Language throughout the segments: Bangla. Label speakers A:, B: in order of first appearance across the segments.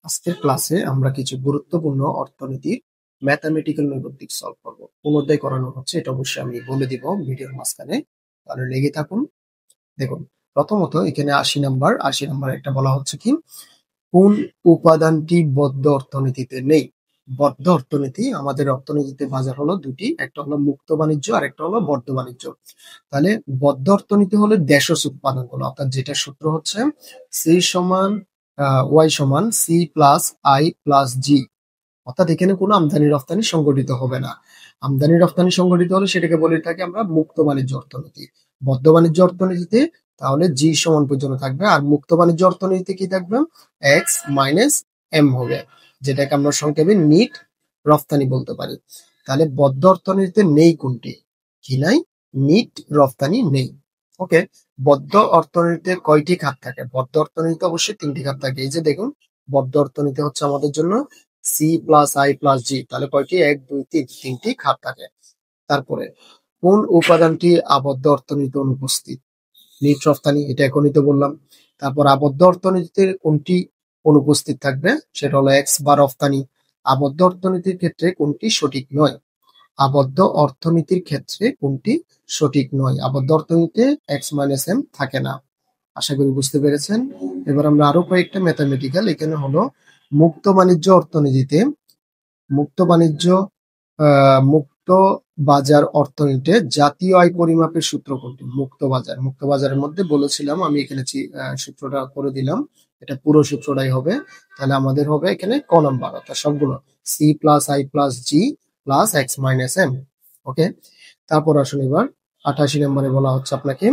A: আজকের ক্লাসে আমরা কিছু গুরুত্বপূর্ণ অর্থনীতির ম্যাথমেটিক্যাল নৈর্ব্যক্তিক সলভ করব। কোন অধ্যায় করানো হচ্ছে এটা অবশ্যই আমি বলে দিব ভিডিওর মাঝখানে, তাহলে লেগে থাকুন। দেখুন, প্রথমত এখানে ৮০ নাম্বার একটা বলা হচ্ছে কি, কোন উপাদানটি বদ্ধ অর্থনীতিতে নেই। বদ্ধ অর্থনীতি, আমাদের অর্থনীতিতে বাজার হলো দুটি, একটা হলো মুক্ত বাণিজ্য আর একটা হলো বদ্ধ বাণিজ্য। তাহলে বদ্ধ অর্থনীতি হলো দেশজ উৎপাদনগুলো, অর্থাৎ যেটা সূত্র হচ্ছে সি সমান ওয়াই সমান সি প্লাস আই প্লাস জি। অর্থাৎ এখানে কোনো আমদানি রপ্তানি সংগঠিত হবে না। আমদানি রপ্তানি সংগঠিত হলে সেটাকে বলে থাকি আমরা মুক্ত বাণিজ্য অর্থনীতি। বদ্ধ বাণিজ্য অর্থনীতিতে তাহলে জি সমান পর্যন্ত থাকবে, আর মুক্ত বাণিজ্য অর্থনীতিতে কি থাকবে, এক্স মাইনাস এম হবে, যেটাকে আমরা সংক্ষেপে নিট রপ্তানি বলতে পারি। তাহলে বদ্ধ অর্থনীতিতে নেই কোনটি, কি নাই, নিট রপ্তানি নেই। ওকে, বদ্ধ অর্থনীতিতে কয়টি খাত থাকে? বদ্ধ অর্থনীতিতে অবশ্যই তিনটি খাত থাকে। এই যে দেখুন, বদ্ধ অর্থনীতি হচ্ছে আমাদের জন্য সি প্লাস আই প্লাস জি, তাহলে কয়টি, এক দুই তিন, তিনটি খাত থাকে। তারপরে কোন উপাদানটি আবদ্ধ অর্থনীতিতে অনুপস্থিত? নিট রপ্তানি, এটা এখনই তো বললাম। তারপর আবদ্ধ অর্থনীতিতে কোনটি অনুপস্থিত থাকবে, সেটা হলো এক্স বা রপ্তানি। আবদ্ধ অর্থনীতির ক্ষেত্রে কোনটি সঠিক নয়? আবদ্ধ অর্থনীতির ক্ষেত্রে কোনটি সঠিক নয়? আবদ্ধ অর্থনীতিতে এক্স মাইনাস এম থাকে না। আশা করি বুঝতে পেরেছেন। এবার আমরা আরো কয়েকটা ম্যাথামেটিক্যাল, এখানে হলো মুক্ত বাণিজ্য অর্থনীতিতে, মুক্ত বাণিজ্য মুক্ত বাজার অর্থনীতিতে জাতীয় আয় পরিমাপের সূত্র কোনটি? মুক্ত বাজার, মুক্ত বাজারের মধ্যে বলেছিলাম আমি, এখানে সূত্রটা করে দিলাম, এটা পুরো সূত্রটাই হবে। তাহলে আমাদের হবে এখানে ক নাম্বার, অর্থাৎ সবগুলো C plus I plus G plus X minus M. Okay, তারপর আসুন এবার ৮৮ নম্বরে বলা হচ্ছে আপনাকে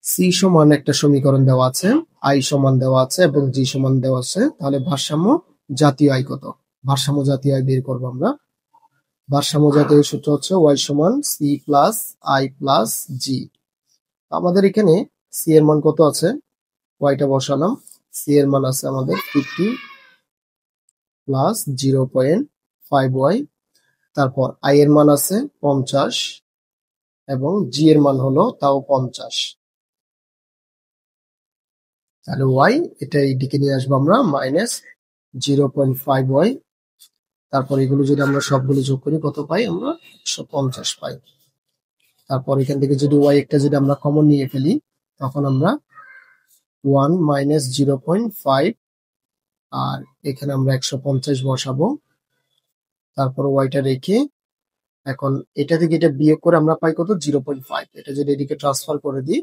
A: সি সমান একটা সমীকরণ দেওয়া আছে, আই সমান দেওয়া আছে এবং জি সমান দেওয়া আছে। তাহলে ভারসাম্য জাতীয় আয় কত? ভারসাম্য জাতীয় আয় বের করবো আমরা। ভারসাম্য জাতীয় সূত্র হচ্ছে ওয়াই সমান সি প্লাস আই প্লাস জি। আমাদের এখানে সি এর মান কত আছে, ওয়াইটা বসালাম। সি এর মান আছে আমাদের 50 প্লাস 0.5 ওয়াই। তারপর আই এর মান আছে 50 এবং জি এর মান হলো তাও 50। তাহলে ওয়াই এটা এইদিকে নিয়ে আসবো আমরা, মাইনাস 0.5 ওয়াই। তারপর এগুলো যদি আমরা সবগুলো যোগ করি কত পাই আমরা, 150 পাই। তারপর এখান থেকে যদি ওয়াই একটা যদি আমরা কমন নিয়ে ফেলি, তখন আমরা 1 মাইনাস 0.5, আর এখানে আমরা 150 বসাবো। তারপর ওয়াইটা রেখে এখন এটা থেকে এটা বিয়োগ করে আমরা পাই কত, 0.5। এটা যদি এদিকে ট্রান্সফার করে দিই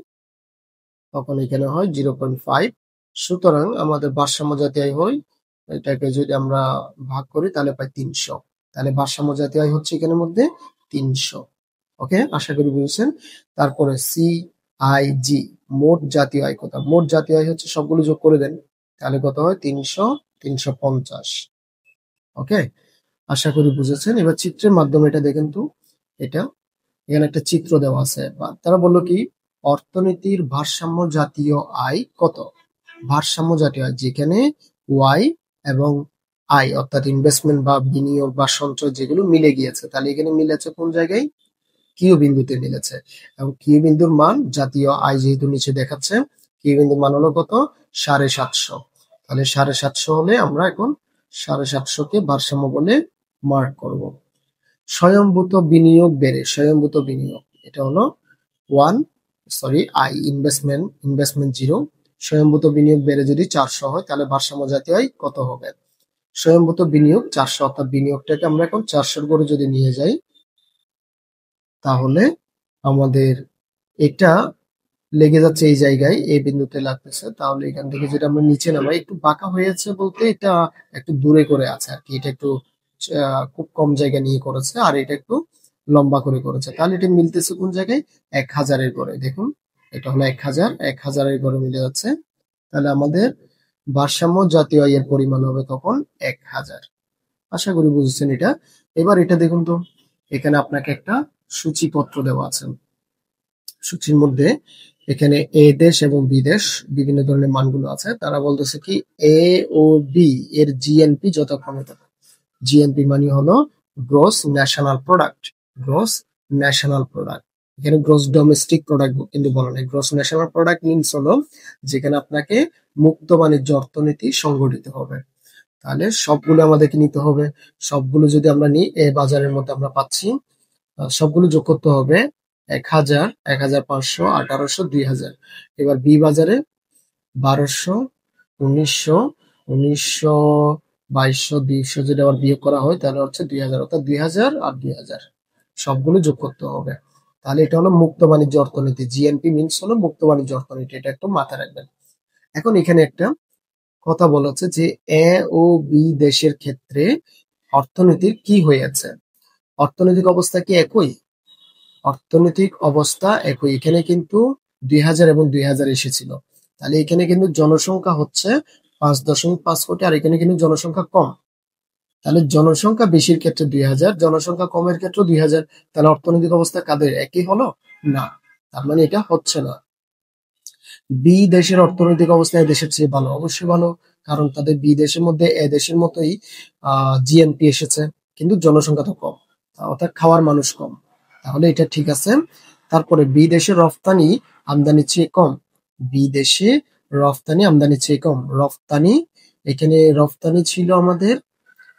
A: তখন এখানে হয় 0.5। সুতরাং আমাদের ভারসাম্য জাতীয় আয় হয়, এটাকে যদি আমরা ভাগ করি তাহলে পাই 300। তাহলে ভারসাম্য জাতীয় আয় হচ্ছে এখানের মধ্যে 300। ওকে, আশা করি বুঝেছেন। তারপরে সি আই জি, মোট জাতীয় আয় কত? মোট জাতীয় আয় হচ্ছে সবগুলো যোগ করে দেন, তাহলে কত হয়, 300, 350। ওকে, আশা করি বুঝেছেন। এবার চিত্রের মাধ্যমে এটা দেখেন তো, এটা এখানে একটা চিত্র দেওয়া আছে। বা তারা বললো কি, অর্থনীতির ভারসাম্য জাতীয় আয় কত? ভারসাম্য জাতীয় আয় যেখানে ওয়াই এবং আই অর্থাৎ ইনভেস্টমেন্ট বা বিনিয়োগ বা সঞ্চয় যেগুলো মিলে গিয়েছে, তাহলে এখানে মিলেছে কোন জায়গায়, কিউ বিন্দুতে মিলেছে। এবং কিউ বিন্দুর মান জাতীয় আয় যেহেতু নিচে দেখাচ্ছে, কিউ বিন্দুর মান হলো কত, 750। তাহলে 750 হলে আমরা এখন 750 কে ভারসাম্য বলে মার্ক করব। স্বয়ংভূত বিনিয়োগ বেড়ে, স্বয়ংভূত বিনিয়োগ এটা হলো আই, ইনভেস্টমেন্ট 0। স্বয়ংভূত বিনিয়োগ বেড়ে যদি 400 হয় তাহলে ভারসাম্য জাতীয় আয় কত হবে? স্বয়ংভূত বিনিয়োগ 400, অর্থাৎ বিনিয়োগটাকে আমরা এখন 400 করে যদি নিয়ে যাই, তাহলে আমাদের এটা লেগে যাচ্ছে এই জায়গায়, এই বিন্দুতে লাগতেছে। তাহলে এখান থেকে যদি আমরা নিচে নামাই, একটু বাঁকা হয়েছে বলতে এটা একটু দূরে করে আছে আর কি, এটা একটু খুব কম জায়গা নিয়ে করেছে, আর এটা একটু লম্বা করে করেছে। তাহলে এটা মিলতেছে কোন জায়গায়, 1000-এর ঘরে। দেখুন, এটা হলো 1000, 1000-এর ঘরে মিলে যাচ্ছে। তাহলে আমাদের ভারসাম্য জাতীয় আয়ের পরিমাণ হবে তখন 1000। আশা করি বুঝেছেন এটা। এবার এটা দেখুন তো, এখানে আপনাকে একটা সূচিপত্র দেওয়া আছে। সূচির মধ্যে এখানে এ দেশ এবং বি দেশ বিভিন্ন ধরনের মানগুলো আছে। তারা বলতেছে কি, এ ও বি এর জিএনপি যথাক্রমে কত? জিএনপি মানে হলো gross national product, gross national product. এখানে গ্রোস ডোমেস্টিক প্রোডাক্ট কিন্তু বলা নেই। গ্রোস ন্যাশনাল প্রোডাক্ট মিনস হলো যেখানে আপনাকে মুক্ত বাণিজ্য অর্থনীতি সংগঠিত হবে। তাহলে সবগুলো আমাদেরকে নিতে হবে। সবগুলো যদি আমরা নিই, এ বাজারের মধ্যে আমরা পাচ্ছি সবগুলো যোগ করতে হবে 1000, 1500, 1800, 2000। এবার বি বাজারে 1200, 1900, 1900, 2200, 200 যদি আবার বিয়োগ করা হয় তাহলে হচ্ছে 2000, অর্থাৎ 2000 আর 2000 সবগুলো যোগ করতে হবে। তাহলে এটা হলো মুক্ত বাণিজ্য অর্থনীতি। জিএনপি মিনস হলো মুক্ত বাণিজ্য অর্থনীতি, এটা একটু মাথায় রাখবেন। এখন এখানে একটা কথা বলা হচ্ছে যে এ ও বি দেশের ক্ষেত্রে অর্থনীতির কি হয়েছে। অর্থনৈতিক অবস্থা কি একই? অর্থনৈতিক অবস্থা একই। এখানে কিন্তু 2000 এবং 2000 এসেছিল। তাহলে এখানে কিন্তু জনসংখ্যা হচ্ছে 5.5 কোটি, আর এখানে কিন্তু জনসংখ্যা কম। তাহলে জনসংখ্যা বেশির ক্ষেত্রে 2000, জনসংখ্যা কমের ক্ষেত্রে 2000। তাহলে অর্থনৈতিক অবস্থা কাদের একই হলো? না, তার মানে এটা হচ্ছে না। বি দেশের অর্থনৈতিক অবস্থা এ দেশের চেয়ে ভালো, অবশ্যই ভালো, কারণ তাদের বি দেশের মধ্যে এ দেশের মতোই জিএনপি এসেছে, কিন্তু জনসংখ্যা তো কম, অর্থাৎ খাওয়ার মানুষ কম। তাহলে এটা ঠিক আছে। তারপরে বি দেশের রফতানি আমদানির চেয়ে কম। বি দেশে রফতানি আমদানির চেয়ে কম। রফতানি, এখানে রফতানি ছিল আমাদের,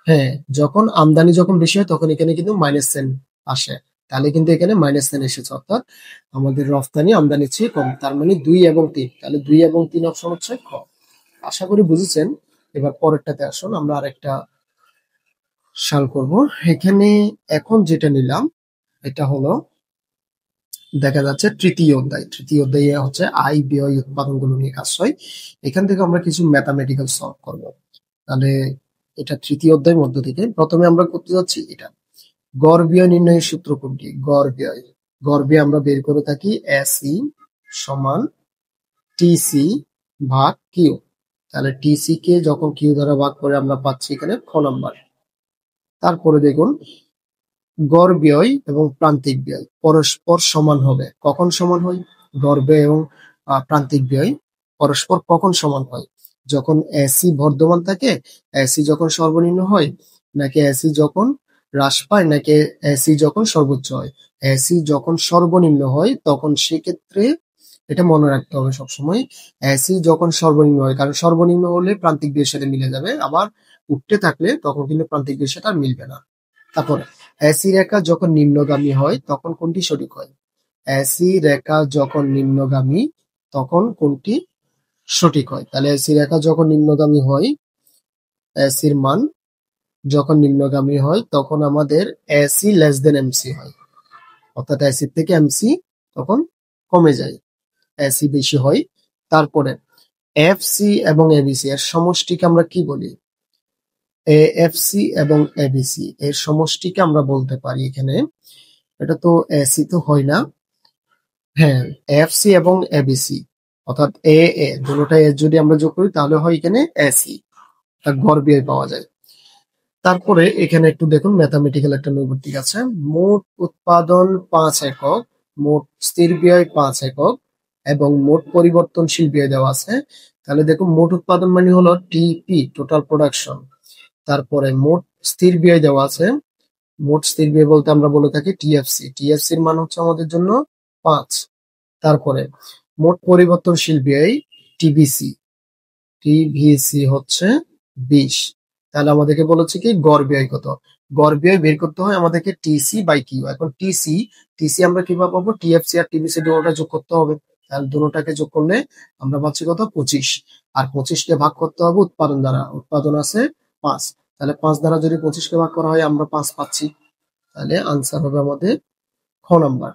A: হ্যাঁ, যখন আমদানি যখন বেশি হয় তখন এখানে কিন্তু মাইনাস সেন আসে। তাহলে কিন্তু এখানে মাইনাস সেন এসেছে, অর্থাৎ আমাদের রফতানি আমদানির চেয়ে কম। তার মানে 2 এবং 3। তাহলে 2 এবং 3 অপশন হচ্ছে খ। আশা করি বুঝেছেন। এবার পরেরটাতে আসুন, আমরা আরেকটা সাল করব। এখানে এখন যেটা নিলাম এটা হলো, দেখা যাচ্ছে তৃতীয় অধ্যায়। তৃতীয় অধ্যায়ে হচ্ছে আয় ব্যয় উৎপাদনগুলো নিয়ে কাজ হয়। এখান থেকে আমরা কিছু ম্যাথামেটিক্যাল সলভ করব। তাহলে এটা তৃতীয় অধ্যায়ের মধ্য থেকে প্রথমে আমরা করতে যাচ্ছি এটা, গড় ব্যয় নির্ণয়ের সূত্র কোনটি? গড় ব্যয়, গড় ব্যয় আমরা বের করে থাকি এসই সমান টিসি ভাগ কিউ। তাহলে টিসি কে যখন কিউ দ্বারা ভাগ করে আমরা পাচ্ছি এখানে খ নাম্বার। তারপরে দেখুন, গড় ব্যয় এবং প্রান্তিক ব্যয় পরস্পর সমান হবে। কখন সমান হয়? গড় ব্যয় এবং প্রান্তিক ব্যয় পরস্পর কখন সমান হয়? যখন এসি বর্ধমান থাকে, এসি যখন সর্বনিম্ন হয়, নাকি এসি যখন হ্রাস পায়, নাকি এসি যখন সর্বোচ্চ হয়? এসি যখন সর্বনিম্ন হয় তখন সেক্ষেত্রে এটা মনে রাখতে হবে সবসময়, এসি যখন সর্বনিম্ন হয়, কারণ সর্বনিম্ন হলে প্রান্তিক ব্যয়ের সাথে মিলে যাবে, আবার উঠতে থাকলে তখন কিন্তু প্রান্তিক ব্যয়ের সাথে আর মিলবে না। তারপর এসি রেখা যখন নিম্নগামী হয় তখন কোনটি সঠিক হয়? এসি রেখা যখন নিম্নগামী তখন কোনটি সঠিক হয়? তাহলে এসি রেখা যখন নিম্নগামী হয়, এসির মান যখন নিম্নগামী হয় তখন আমাদের এসি লেস দেন এমসি হয়, অর্থাৎ এসি থেকে এমসি তখন কমে যায়, এসি বেশি হয়। তারপরে এফসি এবং এবিসি এর সমষ্টিকে আমরা কি বলি? এএফসি এবং এবিসি এর সমষ্টিকে আমরা বলতে পারি এখানে, এটা তো এসি তো হয় না, হ্যাঁ, এফসি এবং এবিসি, অর্থাৎ এ এ দুটোটা এ যদি আমরা যোগ করি তাহলে হয় এখানে এসি, তার গড় ব্যয় পাওয়া যায়। তারপরে এখানে একটু দেখুন, ম্যাথামেটিক্যাল একটা নৈর্ব্যক্তিক আছে। মোট উৎপাদন 5 একক, মোট স্থির ব্যয় 5 একক এবং মোট পরিবর্তনশীল ব্যয় দেওয়া আছে। তাহলে দেখুন, মোট উৎপাদন মানে হলো টিপি, টোটাল প্রোডাকশন। তারপরে মোট স্থির ব্যয় দেওয়া আছে। মোট স্থির ব্যয় বলতে আমরা বলে থাকি টিএফসি। টিএফসি এর মান হচ্ছে আমাদের জন্য 5। তারপরে মোট পরিবর্তনশীল ব্যয় টিভিসি, টিভিসি হচ্ছে 20। তাহলে আমাদেরকে বলেছে কি গড় ব্যয় কত? গড় ব্যয় বের করতে হয় আমাদেরকে টিসি বাই কিউ। এখন টিসি, টিসি আমরা কিভাবে পাবো? টিএফসি আর টিভিসি দুটোটা যোগ করতে হবে। তাহলে দুটোটাকে যোগ করলে আমরা পাচ্ছি কত? 25। আর 25 কে ভাগ করতে হবে উৎপাদন দ্বারা, উৎপাদন আছে 5। তাহলে 5 দ্বারা যদি 25 কে ভাগ করা হয় আমরা 5 পাচ্ছি। তাহলে আনসার হবে আমাদের খ নাম্বার।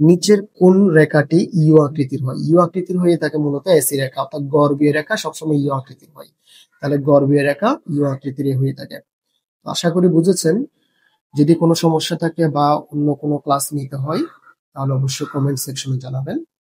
A: নিচের কোন রেখাটি ইউ আকৃতির হয়? ইউ আকৃতির হয়ে থাকে মূলত এসি রেখা, অর্থাৎ গড় রেখা সবসময় ইউ আকৃতির হয়। তাহলে গড় রেখা ইউ আকৃতির হয়ে থাকে। আশা করি বুঝেছেন। যদি কোনো সমস্যা থাকে বা অন্য কোনো ক্লাস নিতে হয় তাহলে অবশ্যই কমেন্ট সেকশনে জানাবেন।